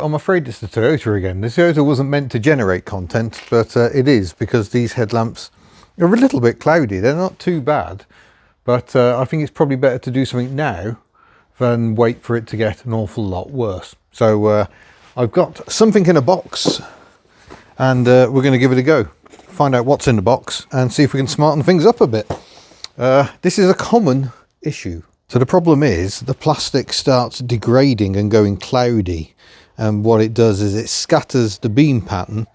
I'm afraid it's the Toyota again. The Toyota wasn't meant to generate content, but it is, because these headlamps are a little bit cloudy. They're not too bad, but I think it's probably better to do something now than wait for it to get an awful lot worse. So I've got something in a box, and we're going to give it a go. Find out what's in the box and see if we can smarten things up a bit. This is a common issue. So the problem is the plastic starts degrading and going cloudy. And what it does is it scatters the beam pattern,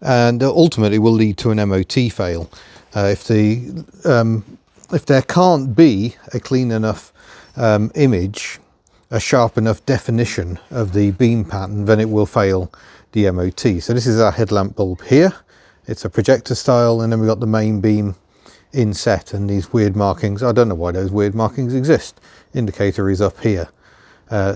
and ultimately will lead to an MOT fail. If there can't be a clean enough image, a sharp enough definition of the beam pattern, then it will fail the MOT. So this is our headlamp bulb here. It's a projector style, and then we've got the main beam inset and these weird markings. I don't know why those weird markings exist. Indicator is up here.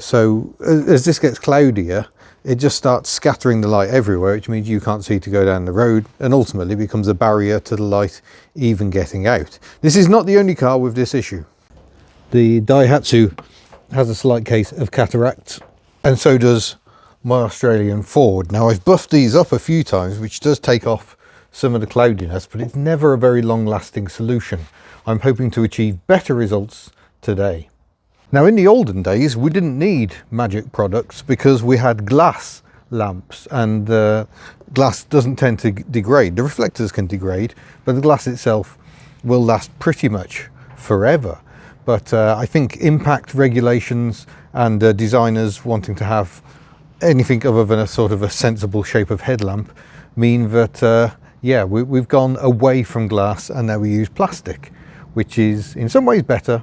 So as this gets cloudier, it just starts scattering the light everywhere, which means you can't see to go down the road, and ultimately becomes a barrier to the light even getting out. This is not the only car with this issue. The Daihatsu has a slight case of cataracts, and so does my Australian Ford. Now, I've buffed these up a few times, which does take off some of the cloudiness, but it's never a very long-lasting solution. I'm hoping to achieve better results today. Now, in the olden days, we didn't need magic products because we had glass lamps, and glass doesn't tend to degrade. The reflectors can degrade, but the glass itself will last pretty much forever. But I think impact regulations and designers wanting to have anything other than a sort of a sensible shape of headlamp mean that, yeah, we've gone away from glass and now we use plastic, which is in some ways better,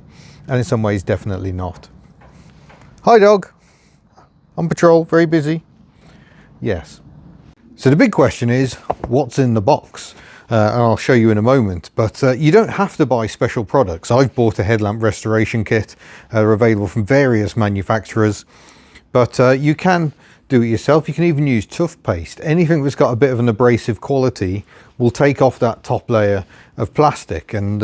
and in some ways definitely not. Hi dog, on patrol, very busy. Yes. So the big question is, what's in the box? And I'll show you in a moment, but you don't have to buy special products. I've bought a headlamp restoration kit. They're available from various manufacturers, but you can do it yourself. You can even use toothpaste. Anything that's got a bit of an abrasive quality will take off that top layer of plastic, and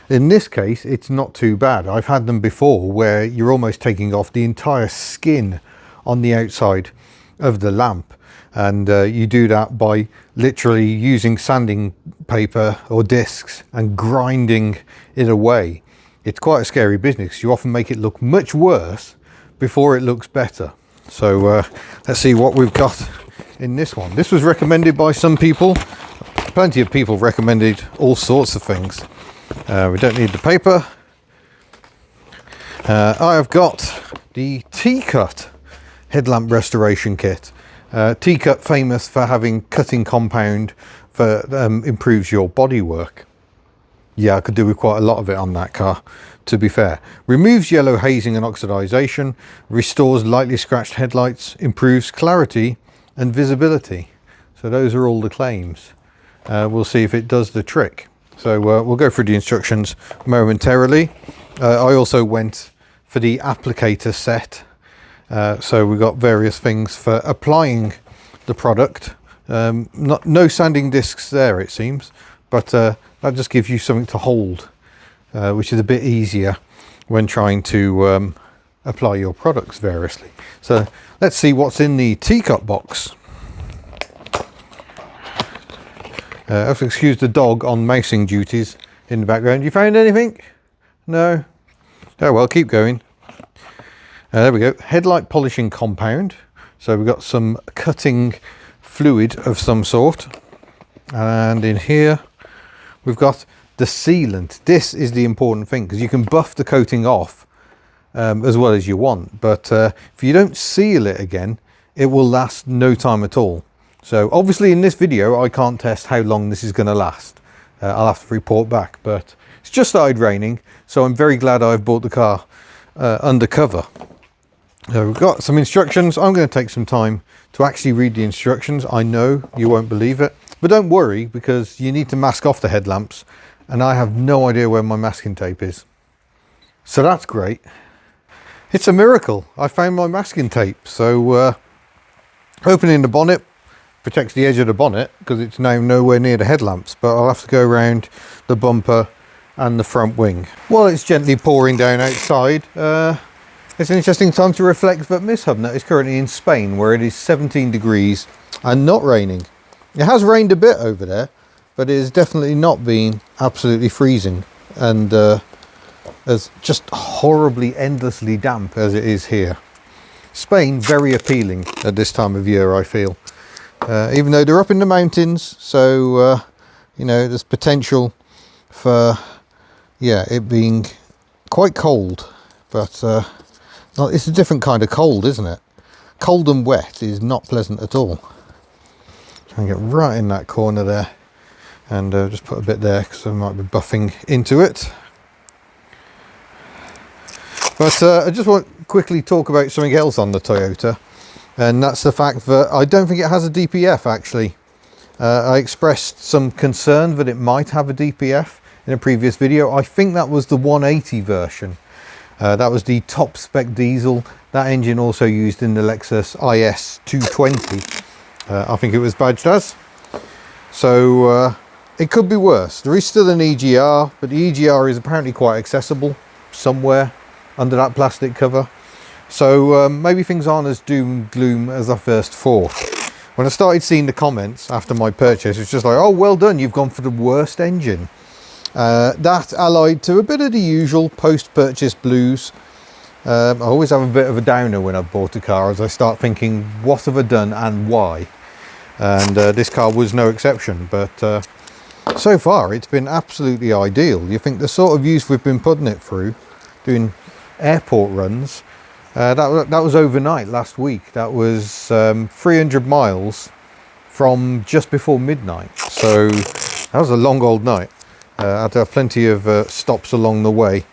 in this case it's not too bad. I've had them before where you're almost taking off the entire skin on the outside of the lamp, and you do that by literally using sanding paper or discs and grinding it away. It's quite a scary business. You often make it look much worse before it looks better. So let's see what we've got in this one. This was recommended by some people. Plenty of people recommended all sorts of things. We don't need the paper. I have got the T-Cut headlamp restoration kit. T-Cut famous for having cutting compound that improves your bodywork. Yeah, I could do with quite a lot of it on that car, to be fair. Removes yellow hazing and oxidization, restores lightly scratched headlights, improves clarity and visibility. So those are all the claims. We'll see if it does the trick. So we'll go through the instructions momentarily. I also went for the applicator set. So we've got various things for applying the product. No sanding discs there, it seems, but that just gives you something to hold, which is a bit easier when trying to apply your products variously. So let's see what's in the T-Cut box. I have to excuse the dog on mousing duties in the background. You found anything? No? Oh well, keep going. There we go. Headlight polishing compound. So we've got some cutting fluid of some sort. And in here we've got the sealant. This is the important thing, because you can buff the coating off as well as you want. But if you don't seal it again, it will last no time at all. So obviously in this video I can't test how long this is going to last. I'll have to report back, but it's just started raining, so I'm very glad I've bought the car undercover. We've got some instructions. I'm going to take some time to actually read the instructions. I know you won't believe it, but don't worry, because you need to mask off the headlamps, and I have no idea where my masking tape is. So that's great. It's a miracle. I found my masking tape. So opening the bonnet protects the edge of the bonnet because it's now nowhere near the headlamps, but I'll have to go around the bumper and the front wing. While it's gently pouring down outside, It's an interesting time to reflect that Miss Hubner is currently in Spain, where it is 17 degrees and not raining. It has rained a bit over there, but it has definitely not been absolutely freezing and as just horribly endlessly damp as it is here. Spain, very appealing at this time of year, I feel. Even though they're up in the mountains, so you know, there's potential for it being quite cold, but it's a different kind of cold, isn't it? Cold and wet is not pleasant at all. Try and get right in that corner there, and just put a bit there because I might be buffing into it. But I just want to quickly talk about something else on the Toyota, and that's the fact that I don't think it has a DPF actually. I expressed some concern that it might have a DPF in a previous video. I think that was the 180 version. That was the top spec diesel. That engine also used in the Lexus IS 220. I think it was badged as. So it could be worse. There is still an EGR, but the EGR is apparently quite accessible somewhere under that plastic cover. So maybe things aren't as doom and gloom as I first thought. When I started seeing the comments after my purchase, it's just like, oh, well done, you've gone for the worst engine. That allied to a bit of the usual post-purchase blues. I always have a bit of a downer when I've bought a car, as I start thinking, what have I done and why? And this car was no exception, but so far it's been absolutely ideal. You think the sort of use we've been putting it through, doing airport runs, that was overnight last week. That was 300 miles from just before midnight, so that was a long old night. I had to have plenty of stops along the way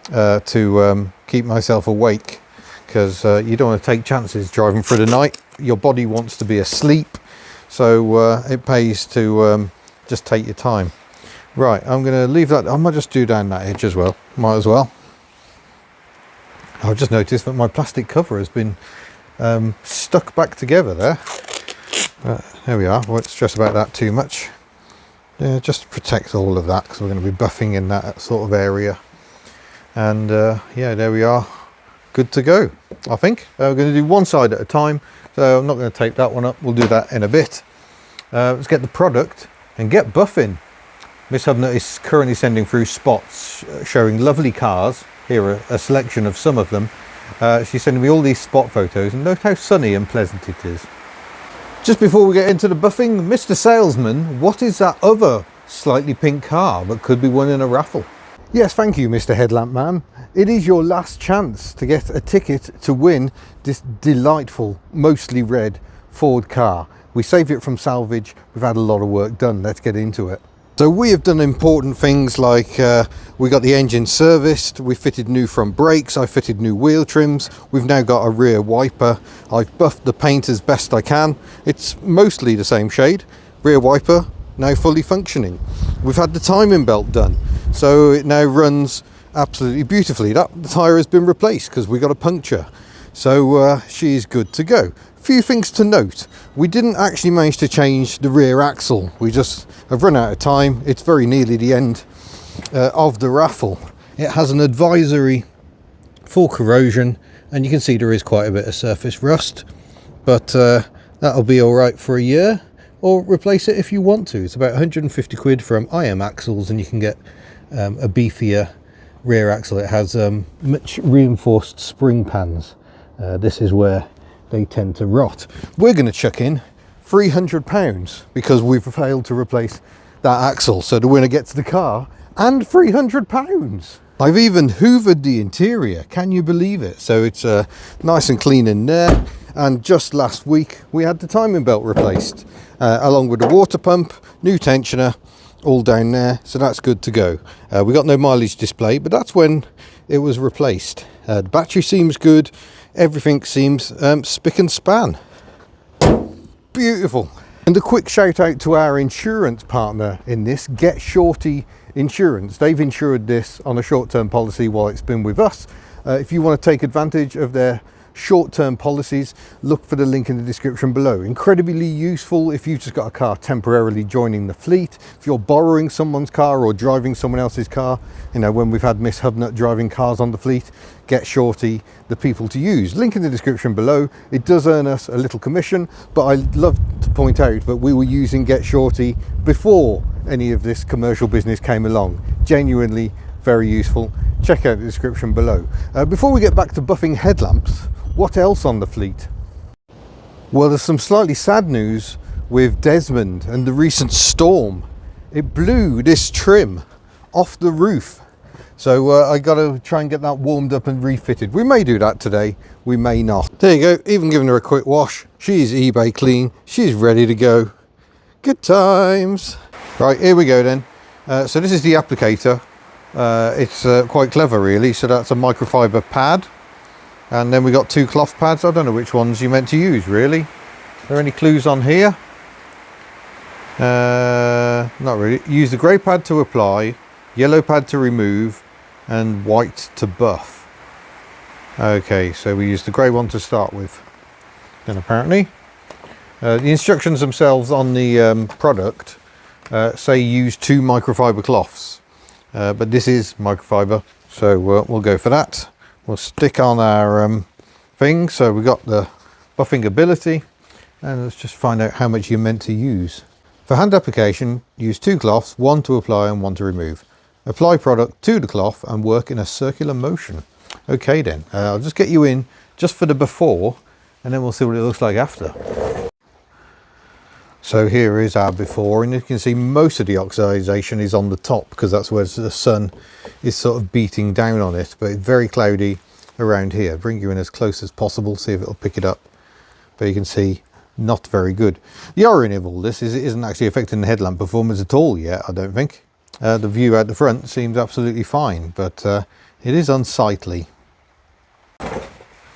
to keep myself awake, because you don't want to take chances driving through the night. Your body wants to be asleep, so it pays to just take your time. Right, I'm going to leave that. I might just do down that edge as well. Might as well. I've just noticed that my plastic cover has been stuck back together there. There we are. I won't stress about that too much. Yeah, just to protect all of that, because we're going to be buffing in that sort of area. And yeah, there we are, good to go. I think we're going to do one side at a time, so I'm not going to tape that one up. We'll do that in a bit. Let's get the product and get buffing. Miss Hubner is currently sending through spots showing lovely cars. Here are a selection of some of them. She's sending me all these spot photos, and note how sunny and pleasant it is. Just before we get into the buffing, Mr. Salesman, what is that other slightly pink car that could be won in a raffle? Yes, thank you, Mr. Headlamp Man. It is your last chance to get a ticket to win this delightful, mostly red Ford car. We saved it from salvage. We've had a lot of work done. Let's get into it. So we have done important things like we got the engine serviced, we fitted new front brakes, I fitted new wheel trims, we've now got a rear wiper, I've buffed the paint as best I can. It's mostly the same shade. Rear wiper now fully functioning. We've had the timing belt done, so it now runs absolutely beautifully. That tyre has been replaced because we got a puncture, so she's good to go. Few things to note. We didn't actually manage to change the rear axle. We just have run out of time. It's very nearly the end of the raffle. It has an advisory for corrosion, and you can see there is quite a bit of surface rust, but that'll be all right for a year, or replace it if you want to. It's about 150 quid from IM Axles, and you can get a beefier rear axle. It has much reinforced spring pans. This is where they tend to rot. We're going to chuck in £300 because we've failed to replace that axle, so the winner gets the car and £300. I've even hoovered the interior, can you believe it? So it's nice and clean in there, and just last week we had the timing belt replaced along with the water pump, new tensioner, all down there, so that's good to go. We got no mileage display, but that's when it was replaced. The battery seems good. Everything seems spick and span. Beautiful. And a quick shout out to our insurance partner in this, Get Shorty Insurance. They've insured this on a short-term policy while it's been with us. If you want to take advantage of their short-term policies, look for the link in the description below. Incredibly useful if you've just got a car temporarily joining the fleet, if you're borrowing someone's car or driving someone else's car. You know, when we've had Miss Hubnut driving cars on the fleet, Get Shorty the people to use. Link in the description below. It does earn us a little commission, but I love to point out that we were using Get Shorty before any of this commercial business came along. Genuinely very useful. Check out the description below. Before we get back to buffing headlamps, what else on the fleet? Well, there's some slightly sad news with Desmond and the recent storm. It blew this trim off the roof. So I got to try and get that warmed up and refitted. We may do that today, we may not. There you go, even giving her a quick wash. She's eBay clean, she's ready to go. Good times. Right, here we go then. So this is the applicator. It's quite clever really. So that's a microfiber pad. And then we got two cloth pads. I don't know which ones you meant to use really. Are there any clues on here? Not really. Use the grey pad to apply, yellow pad to remove, and white to buff. Okay, so we use the grey one to start with. Then apparently, the instructions themselves on the product say use 2 microfiber cloths, but this is microfiber, so we'll go for that. We'll stick on our thing. So we got the buffing ability, and let's just find out how much you're meant to use. For hand application, use 2 cloths, 1 to apply and 1 to remove. Apply product to the cloth and work in a circular motion. Okay then, I'll just get you in just for the before, and then we'll see what it looks like after. So here is our before, and you can see most of the oxidization is on the top because that's where the sun is sort of beating down on it, but it's very cloudy around here. Bring you in as close as possible, see if it'll pick it up. But you can see not very good. The irony of all this is it isn't actually affecting the headlamp performance at all yet, I don't think. The view out the front seems absolutely fine, but it is unsightly.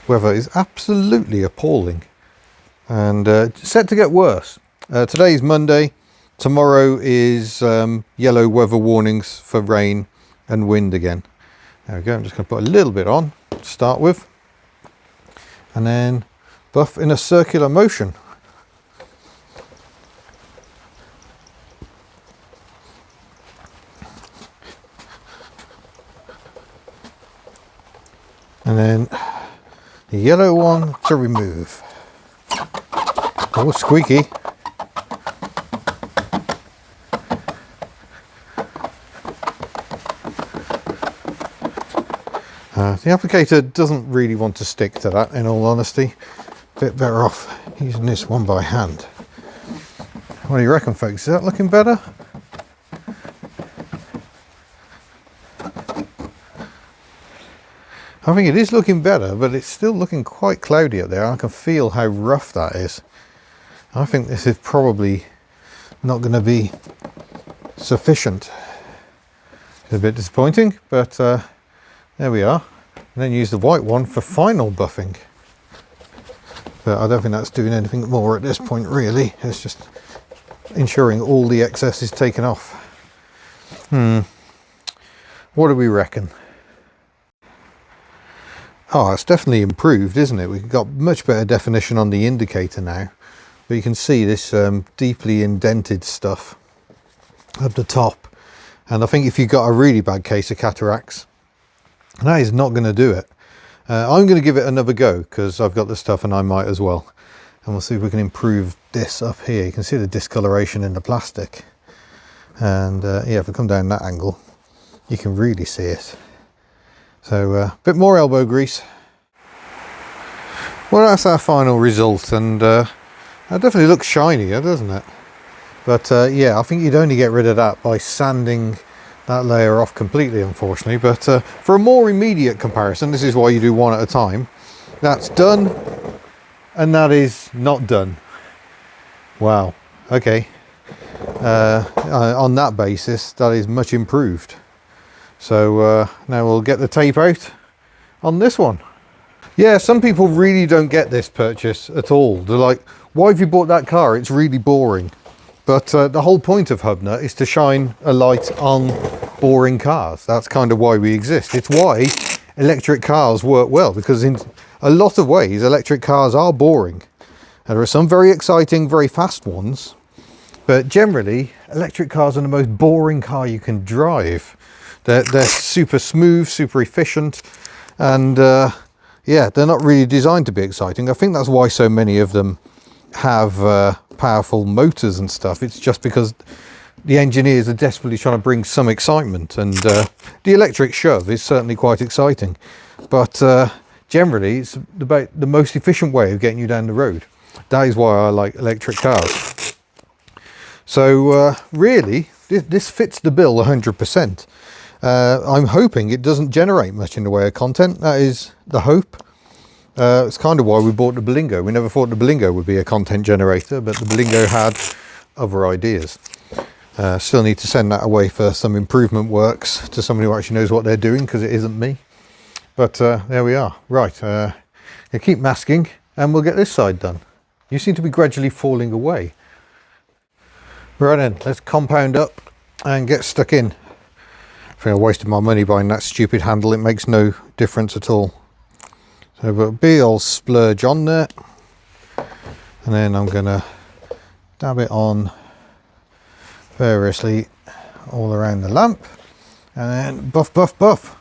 Weather is absolutely appalling and set to get worse. Today is Monday, tomorrow is yellow weather warnings for rain and wind again. There we go, I'm just going to put a little bit on to start with, and then buff in a circular motion. And then the yellow one to remove. Oh, squeaky. The applicator doesn't really want to stick to that, in all honesty. A bit better off using this one by hand. What do you reckon, folks? Is that looking better? I think it is looking better, but it's still looking quite cloudy up there. I can feel how rough that is. I think this is probably not going to be sufficient. It's a bit disappointing, but there we are. And then use the white one for final buffing. But I don't think that's doing anything more at this point really. It's just ensuring all the excess is taken off. What do we reckon? Oh, it's definitely improved, isn't it? We've got much better definition on the indicator now. But you can see this deeply indented stuff at the top. And I think if you've got a really bad case of cataracts, that is not going to do it. I'm going to give it another go because I've got the stuff and I might as well. And we'll see if we can improve this up here. You can see the discoloration in the plastic. And yeah, if we come down that angle, you can really see it. So a bit more elbow grease. Well, that's our final result, and that definitely looks shinier, doesn't it? But yeah, I think you'd only get rid of that by sanding that layer off completely, unfortunately. But for a more immediate comparison, this is why you do one at a time. That's done, and that is not done. Wow, okay. On that basis, that is much improved. So now we'll get the tape out on this one. Yeah, some people really don't get this purchase at all. They're like, why have you bought that car? It's really boring. But the whole point of Hubnut is to shine a light on boring cars. That's kind of why we exist. It's why electric cars work well, because a lot of ways electric cars are boring. There are some very exciting, very fast ones, but generally electric cars are the most boring car you can drive. They're super smooth, super efficient, and yeah, they're not really designed to be exciting. I think that's why so many of them have powerful motors and stuff. It's just because the engineers are desperately trying to bring some excitement, and the electric shove is certainly quite exciting, but generally it's about the most efficient way of getting you down the road. That is why I like electric cars. So really this fits the bill 100%. I'm hoping it doesn't generate much in the way of content. That is the hope. It's kind of why we bought the Berlingo. We never thought the Berlingo would be a content generator, but the Berlingo had other ideas. Still need to send that away for some improvement works to somebody who actually knows what they're doing, because it isn't me. But there we are. Right, keep masking and we'll get this side done. You seem to be gradually falling away. Right then, let's compound up and get stuck in. I think I wasted my money buying that stupid handle. It makes no difference at all. So I've got a big old splurge on there, and then I'm gonna dab it on variously all around the lamp, and then buff, buff, buff,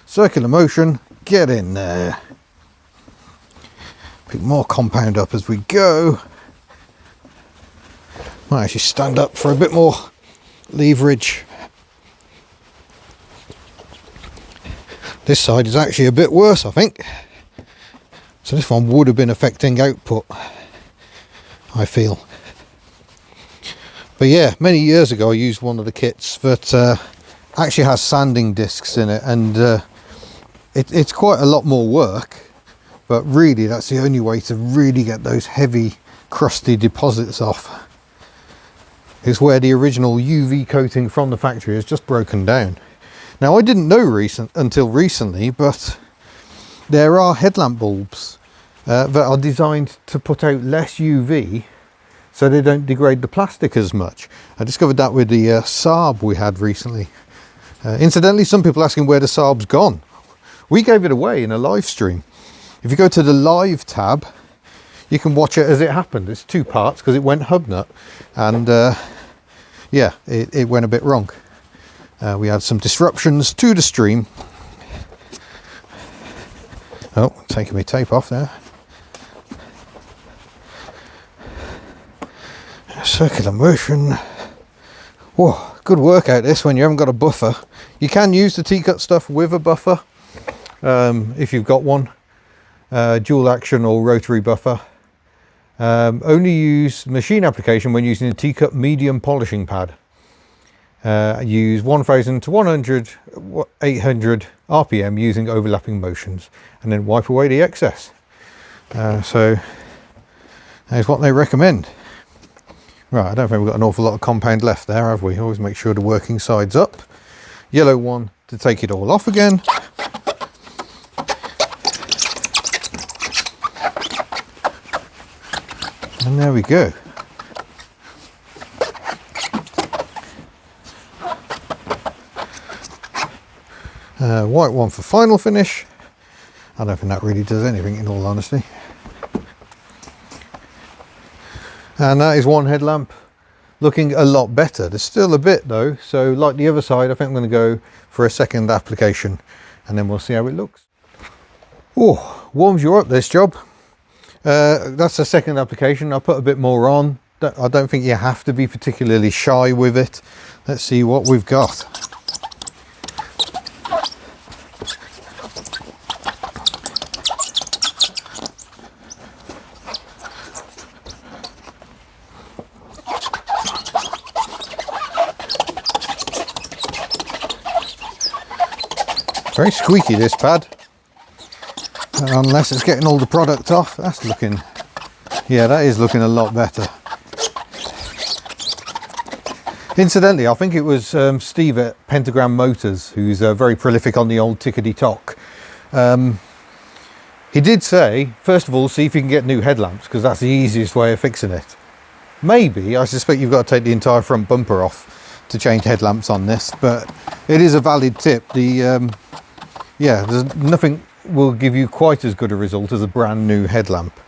circular motion, get in there. Pick more compound up as we go. Might actually stand up for a bit more leverage. This side is actually a bit worse, I think. So this one would have been affecting output, I feel. But yeah, many years ago I used one of the kits that actually has sanding discs in it, and it's quite a lot more work, but really that's the only way to really get those heavy crusty deposits off. Is where the original UV coating from the factory has just broken down. Now, I didn't know until recently, but there are headlamp bulbs that are designed to put out less UV so they don't degrade the plastic as much. I discovered that with the Saab we had recently. Incidentally, some people asking where the Saab's gone. We gave it away in a live stream. If you go to the live tab, you can watch it as it happened. It's 2 parts because it went hub nut, and yeah, it went a bit wrong. We had some disruptions to the stream. Oh, taking my tape off there. Circular motion. Whoa, good workout this when you haven't got a buffer. You can use the T-cut stuff with a buffer if you've got one. Dual action or rotary buffer. Only use machine application when using a T-cut medium polishing pad. Use 1000 to 800 RPM using overlapping motions, and then wipe away the excess. So that's what they recommend. Right, I don't think we've got an awful lot of compound left there, have we? Always make sure the working side's up. Yellow one to take it all off again. And there we go. White one for final finish. I don't think that really does anything, in all honesty. And that is one headlamp looking a lot better. There's still a bit though, so like the other side, I think I'm going to go for a second application and then we'll see how it looks. Oh, warms you up, this job. That's the second application. I'll put a bit more on. I don't think you have to be particularly shy with it. Let's see what we've got. Very squeaky, this pad. Unless it's getting all the product off. That's looking, yeah, that is looking a lot better. Incidentally, I think it was Steve at Pentagram Motors, who's very prolific on the old tickety-tock. He did say, first of all, see if you can get new headlamps, because that's the easiest way of fixing it. Maybe, I suspect you've got to take the entire front bumper off to change headlamps on this, but it is a valid tip. The yeah, there's nothing will give you quite as good a result as a brand new headlamp.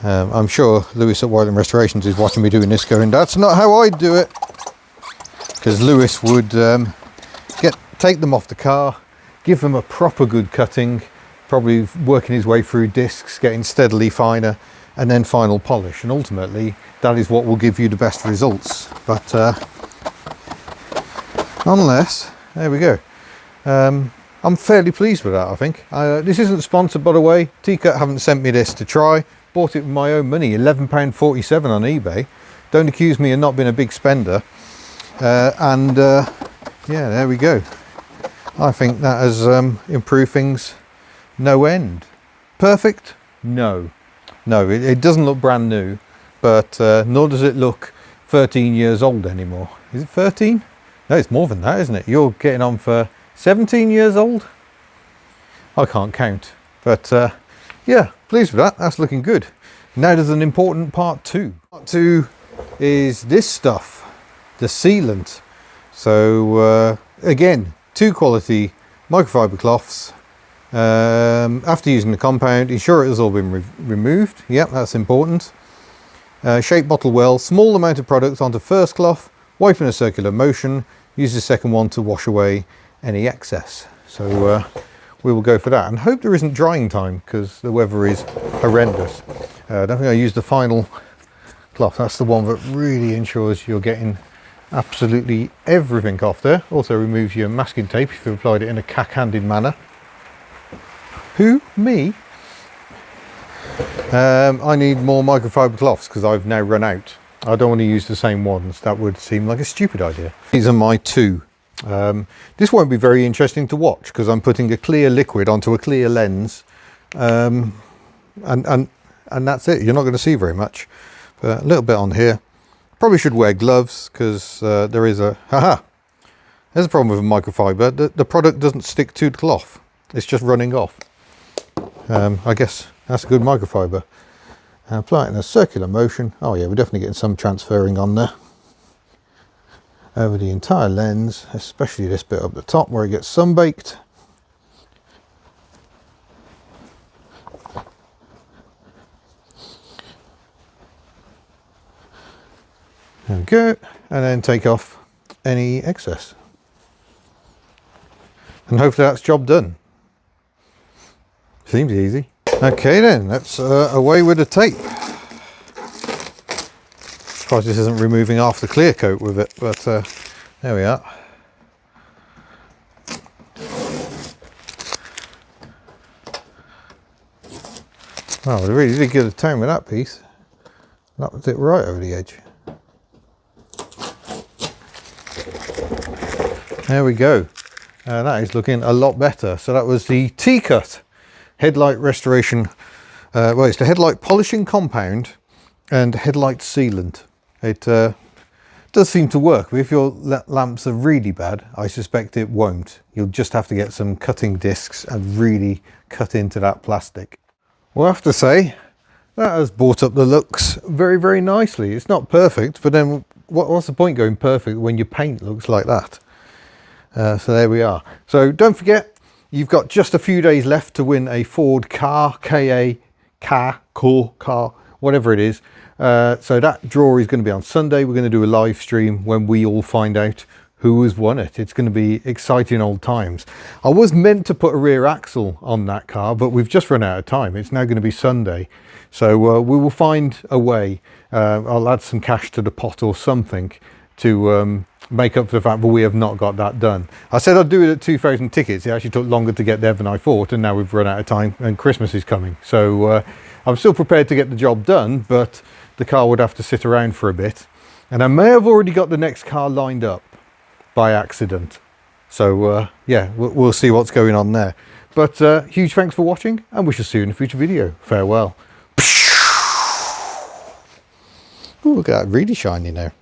I'm sure Lewis at Whiteland Restorations is watching me doing this going, that's not how I'd do it. Because Lewis would take them off the car, give them a proper good cutting, probably working his way through discs, getting steadily finer, and then final polish. And ultimately, that is what will give you the best results. But nonetheless, there we go. I'm fairly pleased with that, I think. This isn't sponsored, by the way. T-Cut haven't sent me this to try. Bought it with my own money, £11.47 on eBay. Don't accuse me of not being a big spender. Yeah, there we go. I think that has improved things no end. Perfect? No. No, it doesn't look brand new, but nor does it look 13 years old anymore. Is it 13? No, it's more than that, isn't it? You're getting on for 17 years old? I can't count. But yeah, pleased with that. That's looking good. Now there's an important part 2. Part 2 is this stuff, the sealant. So again, 2 quality microfiber cloths. After using the compound, ensure it has all been removed. Yep, that's important. Shape bottle well, small amount of product onto first cloth, wipe in a circular motion, use the second one to wash away any excess. So we will go for that and hope there isn't drying time because the weather is horrendous. I don't think I used the final cloth. That's the one that really ensures you're getting absolutely everything off there. Also removes your masking tape if you've applied it in a cack-handed manner. Who? Me? I need more microfiber cloths because I've now run out. I don't want to use the same ones. That would seem like a stupid idea. These are my 2. This won't be very interesting to watch because I'm putting a clear liquid onto a clear lens, and that's it. You're not going to see very much, but a little bit on here. Probably should wear gloves because there is a there's a problem with a microfiber. The product doesn't stick to the cloth. It's just running off. I guess that's a good microfiber. Apply it in a circular motion. Oh yeah, we're definitely getting some transferring on there. Over the entire lens, especially this bit up the top where it gets sunbaked. There we go, and then take off any excess. And hopefully that's job done. Seems easy. Okay then, let's away with the tape. Surprised this isn't removing half the clear coat with it, but there we are. Oh, we really did get a time with that piece. That was it right over the edge. There we go. That is looking a lot better. So that was the T-Cut headlight restoration. Well, it's the headlight polishing compound and headlight sealant. It does seem to work, but if your lamps are really bad, I suspect it won't. You'll just have to get some cutting discs and really cut into that plastic. Well, I have to say, that has brought up the looks very, very nicely. It's not perfect, but then what's the point going perfect when your paint looks like that? So there we are. So don't forget, you've got just a few days left to win a Ford car, car, whatever it is. So that draw is going to be on Sunday. We're going to do a live stream when we all find out who has won it. It's going to be exciting old times. I was meant to put a rear axle on that car, but we've just run out of time. It's now going to be Sunday. So we will find a way. I'll add some cash to the pot or something to make up for the fact that we have not got that done. I said I'd do it at 2,000 tickets. It actually took longer to get there than I thought, and now we've run out of time and Christmas is coming. So I'm still prepared to get the job done, but the car would have to sit around for a bit. And I may have already got the next car lined up by accident. So yeah, we'll see what's going on there. But huge thanks for watching, and we shall see you in a future video. Farewell. Ooh, look at that, really shiny now.